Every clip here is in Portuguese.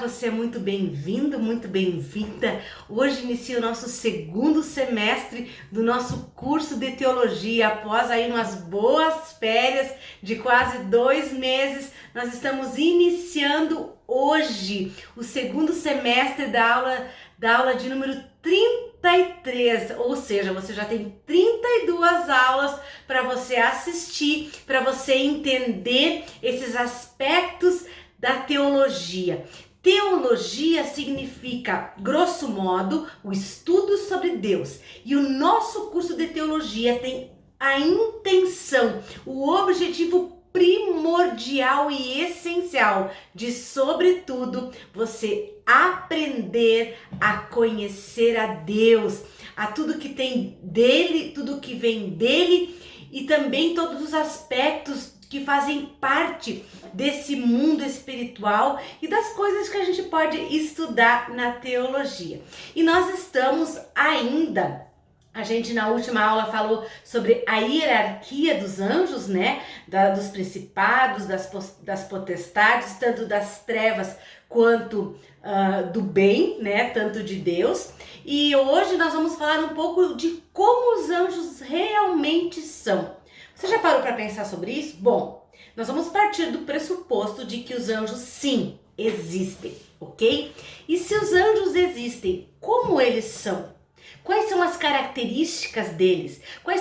você é muito bem-vindo, muito bem-vinda. Hoje inicia o nosso segundo semestre do nosso curso de teologia. Após aí umas boas férias de quase 2 meses, nós estamos iniciando hoje o segundo semestre da aula de número 33, ou seja, você já tem 32 aulas para você assistir, para você entender esses aspectos da teologia. Teologia significa, grosso modo, o estudo sobre Deus. E o nosso curso de teologia tem a intenção, o objetivo primordial e essencial de, sobretudo, você aprender a conhecer a Deus, a tudo que tem dele, tudo que vem dele e também todos os aspectos que fazem parte desse mundo espiritual e das coisas que a gente pode estudar na teologia. E nós estamos ainda, a gente na última aula falou sobre a hierarquia dos anjos, né? Dos principados, das potestades, tanto das trevas quanto do bem, né? Tanto de Deus. E hoje nós vamos falar um pouco de como os anjos realmente são. Você já parou para pensar sobre isso? Bom, nós vamos partir do pressuposto de que os anjos sim existem, ok? E se os anjos existem, como eles são? Quais são as características deles? Qual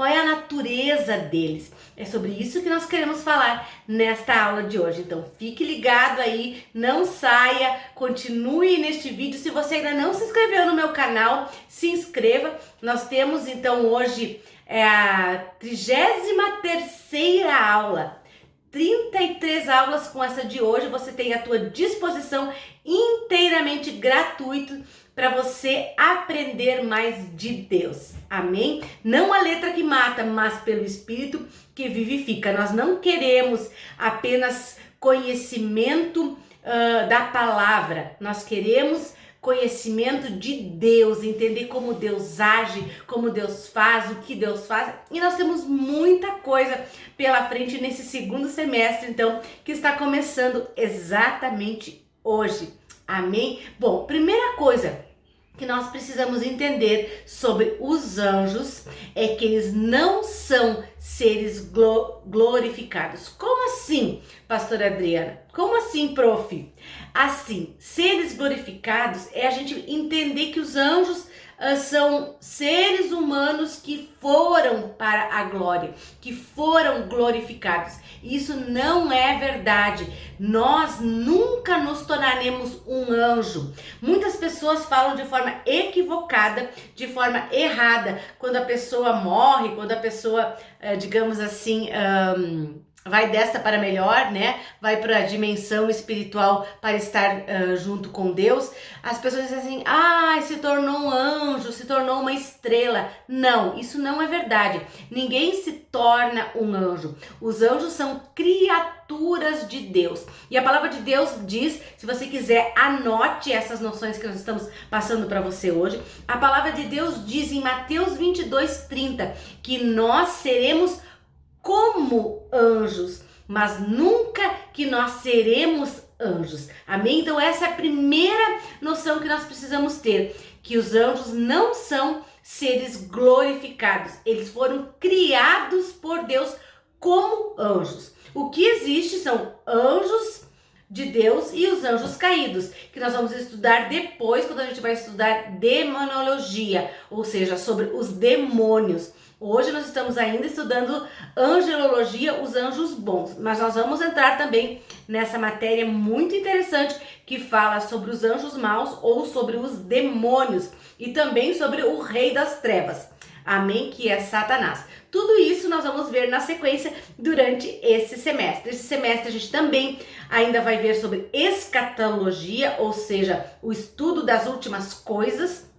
é a natureza deles? É sobre isso que nós queremos falar nesta aula de hoje. Então fique ligado aí, não saia, continue neste vídeo. Se você ainda não se inscreveu no meu canal, se inscreva. Nós temos então hoje a 33ª aula. 33 aulas com essa de hoje, você tem à tua disposição inteiramente gratuito para você aprender mais de Deus. Amém? Não a letra que mata, mas pelo Espírito que vivifica. Nós não queremos apenas conhecimento da palavra, nós queremos conhecimento de Deus, entender como Deus age, como Deus faz, o que Deus faz. E nós temos muita coisa pela frente nesse segundo semestre, então, que está começando exatamente hoje. Amém? Bom, primeira coisa que nós precisamos entender sobre os anjos é que eles não são seres glorificados. Como assim, pastora Adriana? Como assim, prof? Assim, seres glorificados é a gente entender que os anjos são seres humanos que foram para a glória, que foram glorificados. Isso não é verdade. Nós nunca nos tornaremos um anjo. Muitas pessoas falam de forma equivocada, de forma errada, quando a pessoa morre, quando a pessoa, digamos assim, vai desta para melhor, né? Vai para a dimensão espiritual para estar junto com Deus. As pessoas dizem assim, se tornou um anjo, se tornou uma estrela. Não, isso não é verdade. Ninguém se torna um anjo. Os anjos são criaturas de Deus. E a palavra de Deus diz, se você quiser, anote essas noções que nós estamos passando para você hoje. A palavra de Deus diz em Mateus 22:30 que nós seremos como anjos, mas nunca que nós seremos anjos. Amém? Então essa é a primeira noção que nós precisamos ter, que os anjos não são seres glorificados. Eles foram criados por Deus como anjos. O que existe são anjos de Deus e os anjos caídos, que nós vamos estudar depois, quando a gente vai estudar demonologia, ou seja, sobre os demônios. Hoje nós estamos ainda estudando angelologia, os anjos bons, mas nós vamos entrar também nessa matéria muito interessante que fala sobre os anjos maus ou sobre os demônios e também sobre o rei das trevas, amém? Que é Satanás. Tudo isso nós vamos ver na sequência durante esse semestre. Esse semestre a gente também ainda vai ver sobre escatologia, ou seja, o estudo das últimas coisas,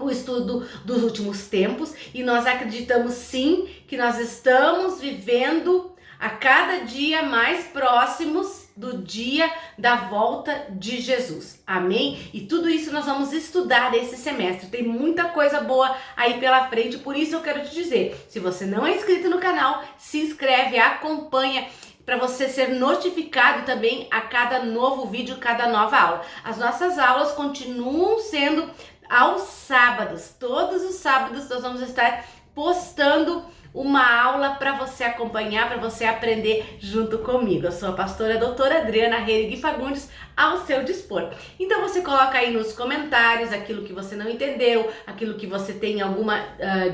o estudo dos últimos tempos, e nós acreditamos sim que nós estamos vivendo a cada dia mais próximos do dia da volta de Jesus, amém? E tudo isso nós vamos estudar esse semestre, tem muita coisa boa aí pela frente, por isso eu quero te dizer, se você não é inscrito no canal, se inscreve, acompanha para você ser notificado também a cada novo vídeo, cada nova aula. As nossas aulas continuam sendo aos sábados. Todos os sábados nós vamos estar postando uma aula para você acompanhar, para você aprender junto comigo. Eu sou a pastora doutora Adriana Heirig Fagundes, ao seu dispor. Então você coloca aí nos comentários aquilo que você não entendeu, aquilo que você tem alguma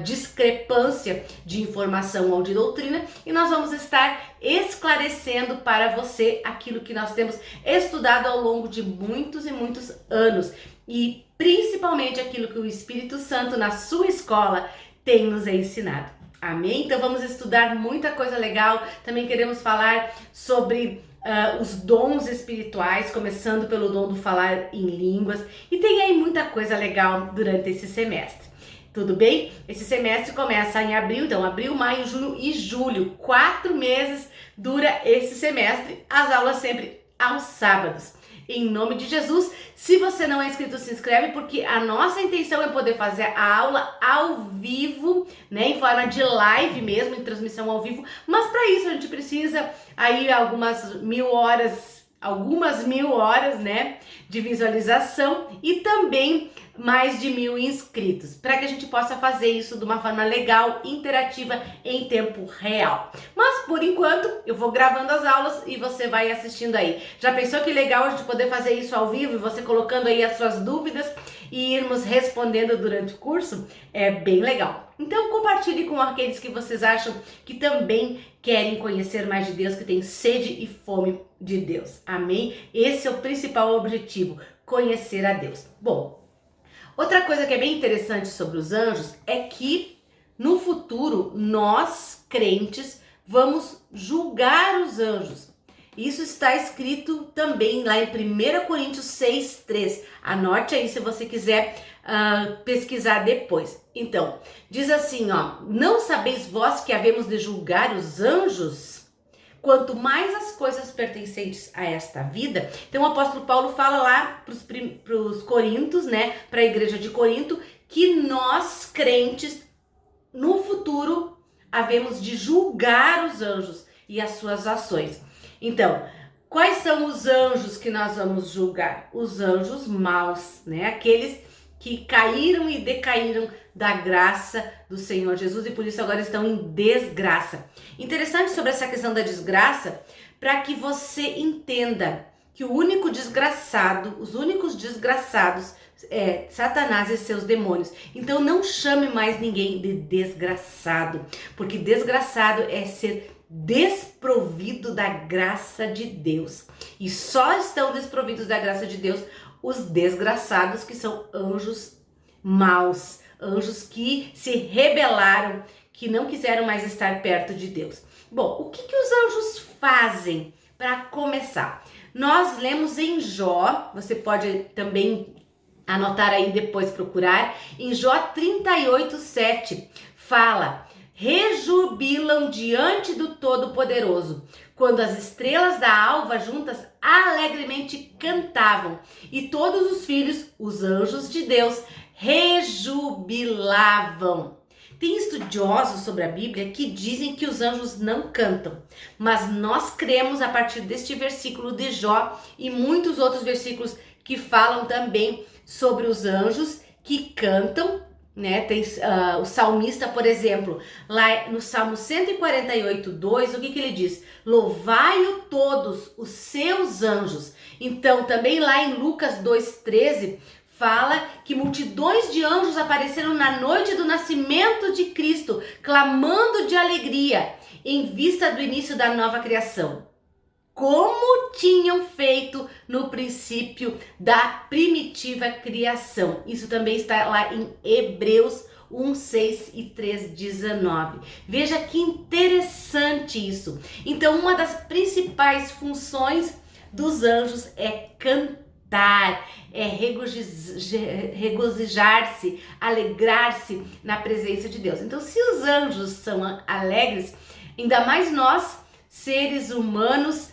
discrepância de informação ou de doutrina, e nós vamos estar esclarecendo para você aquilo que nós temos estudado ao longo de muitos e muitos anos, e principalmente aquilo que o Espírito Santo na sua escola tem nos ensinado. Amém? Então vamos estudar muita coisa legal. Também queremos falar sobre os dons espirituais, começando pelo dom do falar em línguas. E tem aí muita coisa legal durante esse semestre. Tudo bem? Esse semestre começa em abril, então abril, maio, junho e julho. 4 meses dura esse semestre. As aulas sempre aos sábados. Em nome de Jesus, se você não é inscrito, se inscreve, porque a nossa intenção é poder fazer a aula ao vivo, né, em forma de live mesmo, em transmissão ao vivo, mas para isso a gente precisa aí algumas mil horas, né, de visualização e também mais de 1000 inscritos, para que a gente possa fazer isso de uma forma legal, interativa, em tempo real. Mas por enquanto eu vou gravando as aulas e você vai assistindo aí. Já pensou que legal a gente poder fazer isso ao vivo e você colocando aí as suas dúvidas e irmos respondendo durante o curso? É bem legal. Então compartilhe com aqueles que vocês acham que também querem conhecer mais de Deus, que tem sede e fome de Deus. Amém? Esse é o principal objetivo, conhecer a Deus. Bom, outra coisa que é bem interessante sobre os anjos é que no futuro nós, crentes, vamos julgar os anjos. Isso está escrito também lá em 1 Coríntios 6:3. Anote aí se você quiser pesquisar depois. Então, diz assim, ó: não sabeis vós que havemos de julgar os anjos? Quanto mais as coisas pertencentes a esta vida. Então o apóstolo Paulo fala lá para os Coríntios, né, para a igreja de Corinto, que nós, crentes, no futuro, havemos de julgar os anjos e as suas ações. Então, quais são os anjos que nós vamos julgar? Os anjos maus, né, aqueles que caíram e decaíram da graça do Senhor Jesus e por isso agora estão em desgraça. Interessante sobre essa questão da desgraça, para que você entenda que o único desgraçado, os únicos desgraçados é Satanás e seus demônios. Então não chame mais ninguém de desgraçado, porque desgraçado é ser desprovido da graça de Deus. E só estão desprovidos da graça de Deus os desgraçados, que são anjos maus, anjos que se rebelaram, que não quiseram mais estar perto de Deus. Bom, o que os anjos fazem para começar? Nós lemos em Jó, você pode também anotar aí depois, procurar, em Jó 38:7, fala: rejubilam diante do Todo-Poderoso, quando as estrelas da alva juntas alegremente cantavam, e todos os filhos, os anjos de Deus, rejubilavam. Tem estudiosos sobre a Bíblia que dizem que os anjos não cantam, mas nós cremos a partir deste versículo de Jó e muitos outros versículos que falam também sobre os anjos que cantam, né? Tem o salmista, por exemplo, lá no Salmo 148:2, o que ele diz? Louvai-o todos os seus anjos. Então também lá em Lucas 2:13 fala que multidões de anjos apareceram na noite do nascimento de Cristo, clamando de alegria em vista do início da nova criação, como tinham feito no princípio da primitiva criação. Isso também está lá em Hebreus 1:6 e 3:19. Veja que interessante isso. Então, uma das principais funções dos anjos é cantar, é regozijar-se, alegrar-se na presença de Deus. Então, se os anjos são alegres, ainda mais nós, seres humanos,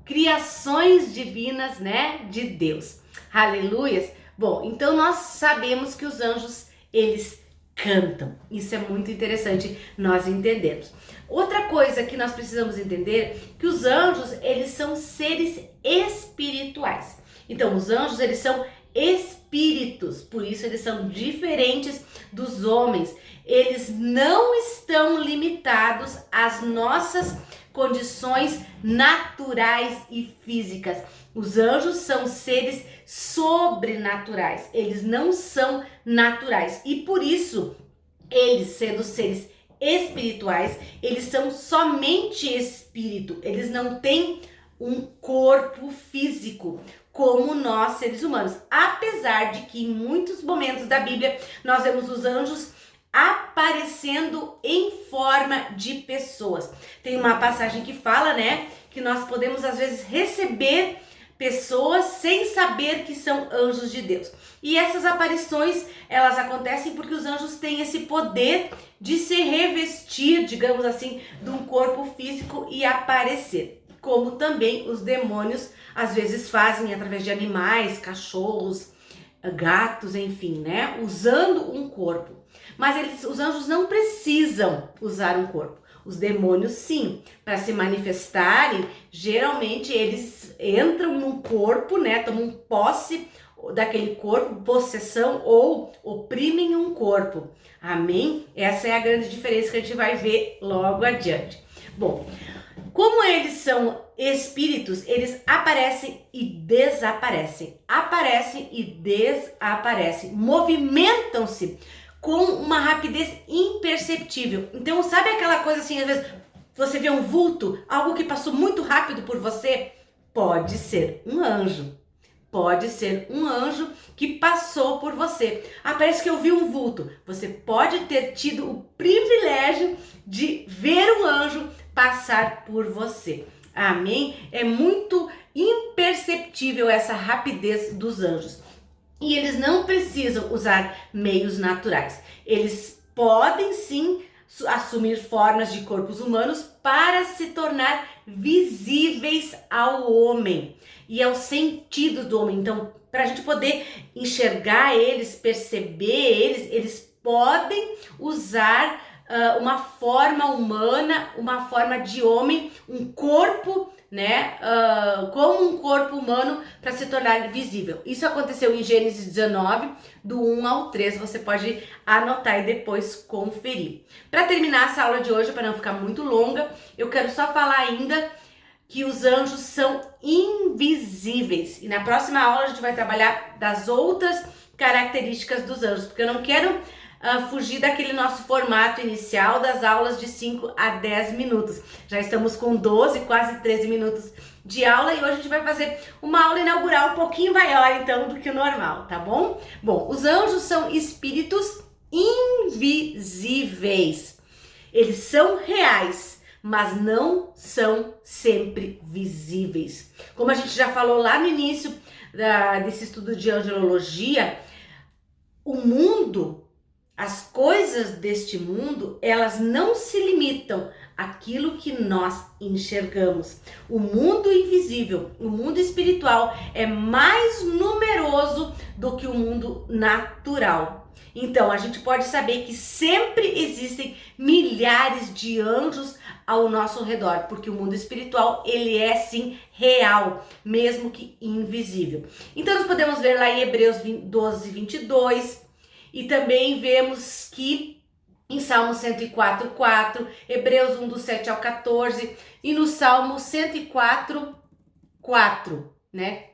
criações divinas, né, de Deus. Aleluias. Bom, então nós sabemos que os anjos, eles cantam. Isso é muito interessante nós entendermos. Outra coisa que nós precisamos entender, que os anjos, eles são seres espirituais. Então, os anjos, eles são espíritos, por isso eles são diferentes dos homens. Eles não estão limitados às nossas condições naturais e físicas. Os anjos são seres sobrenaturais, eles não são naturais. E por isso, eles sendo seres espirituais, eles são somente espírito, eles não têm um corpo físico como nós, seres humanos. Apesar de que em muitos momentos da Bíblia nós vemos os anjos aparecendo em forma de pessoas. Tem uma passagem que fala, né, que nós podemos às vezes receber pessoas sem saber que são anjos de Deus. E essas aparições, elas acontecem porque os anjos têm esse poder de se revestir, digamos assim, de um corpo físico e aparecer. Como também os demônios às vezes fazem através de animais, cachorros, gatos, enfim, né? Usando um corpo. Mas os anjos não precisam usar um corpo. Os demônios sim, para se manifestarem, geralmente eles entram num corpo, né? Tomam posse daquele corpo, possessão, ou oprimem um corpo. Amém? Essa é a grande diferença que a gente vai ver logo adiante. Bom, como eles são espíritos, eles aparecem e desaparecem. Aparecem e desaparecem. Movimentam-se com uma rapidez imperceptível. Então, sabe aquela coisa assim, às vezes você vê um vulto, algo que passou muito rápido por você? Pode ser um anjo. Pode ser um anjo que passou por você. Ah, parece que eu vi um vulto. Você pode ter tido o privilégio de ver um anjo passar por você. Amém? É muito imperceptível essa rapidez dos anjos. E eles não precisam usar meios naturais. Eles podem sim assumir formas de corpos humanos para se tornar visíveis ao homem e aos sentidos do homem. Então, para a gente poder enxergar eles, perceber eles, eles podem usar uma forma humana, uma forma de homem, um corpo, né, como um corpo humano para se tornar visível. Isso aconteceu em Gênesis 19, do 1 ao 3, você pode anotar e depois conferir. Para terminar essa aula de hoje, para não ficar muito longa, eu quero só falar ainda que os anjos são invisíveis. E na próxima aula a gente vai trabalhar das outras características dos anjos, porque eu não quero fugir daquele nosso formato inicial das aulas de 5 a 10 minutos. Já estamos com 12, quase 13 minutos de aula e hoje a gente vai fazer uma aula inaugural um pouquinho maior então do que o normal, tá bom? Bom, os anjos são espíritos invisíveis. Eles são reais, mas não são sempre visíveis. Como a gente já falou lá no início desse estudo de angelologia, o mundo, as coisas deste mundo, elas não se limitam àquilo que nós enxergamos. O mundo invisível, o mundo espiritual é mais numeroso do que o mundo natural. Então, a gente pode saber que sempre existem milhares de anjos ao nosso redor, porque o mundo espiritual, ele é sim real, mesmo que invisível. Então, nós podemos ver lá em Hebreus 12, 22, e também vemos que em Salmo 104, 4, Hebreus 1, do 7 ao 14, e no Salmo 104, 4, né?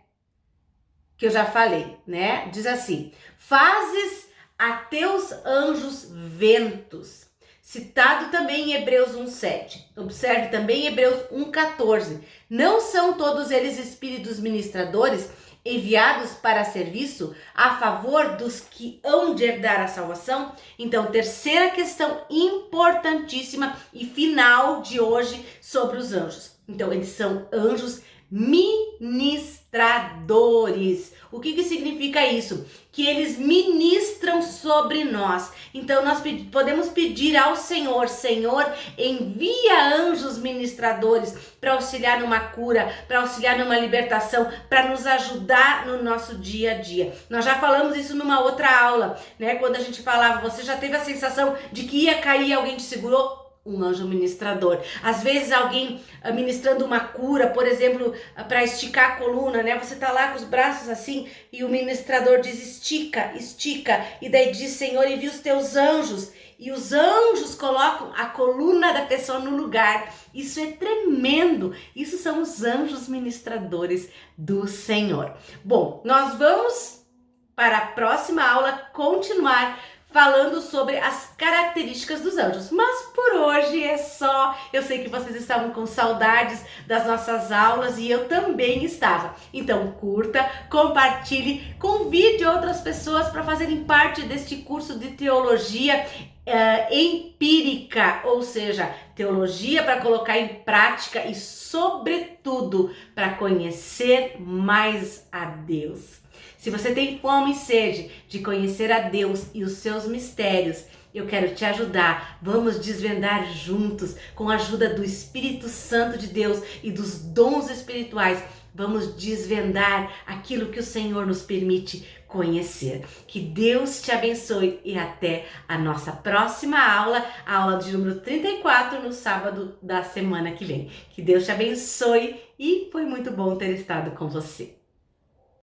Que eu já falei, né? Diz assim: fazes a teus anjos ventos. Citado também em Hebreus 1:7. Observe também em Hebreus 1:14. Não são todos eles espíritos ministradores enviados para serviço a favor dos que hão de herdar a salvação? Então, terceira questão importantíssima e final de hoje sobre os anjos. Então, eles são anjos ministradores. O que significa isso? Que eles ministram sobre nós. Então nós podemos pedir ao Senhor: Senhor, envia anjos ministradores para auxiliar numa cura, para auxiliar numa libertação, para nos ajudar no nosso dia a dia. Nós já falamos isso numa outra aula, né? Quando a gente falava, você já teve a sensação de que ia cair, alguém te segurou? Um anjo ministrador. Às vezes alguém ministrando uma cura, por exemplo, para esticar a coluna, né? Você tá lá com os braços assim e o ministrador diz: estica, estica. E daí diz: Senhor, envia os teus anjos. E os anjos colocam a coluna da pessoa no lugar. Isso é tremendo. Isso são os anjos ministradores do Senhor. Bom, nós vamos para a próxima aula continuar falando sobre as características dos anjos. Mas por hoje é só. Eu sei que vocês estavam com saudades das nossas aulas e eu também estava. Então curta, compartilhe, convide outras pessoas para fazerem parte deste curso de teologia empírica, ou seja, teologia para colocar em prática e, sobretudo, para conhecer mais a Deus. Se você tem fome e sede de conhecer a Deus e os seus mistérios, eu quero te ajudar. Vamos desvendar juntos, com a ajuda do Espírito Santo de Deus e dos dons espirituais. Vamos desvendar aquilo que o Senhor nos permite conhecer. Que Deus te abençoe e até a nossa próxima aula, a aula de número 34, no sábado da semana que vem. Que Deus te abençoe e foi muito bom ter estado com você.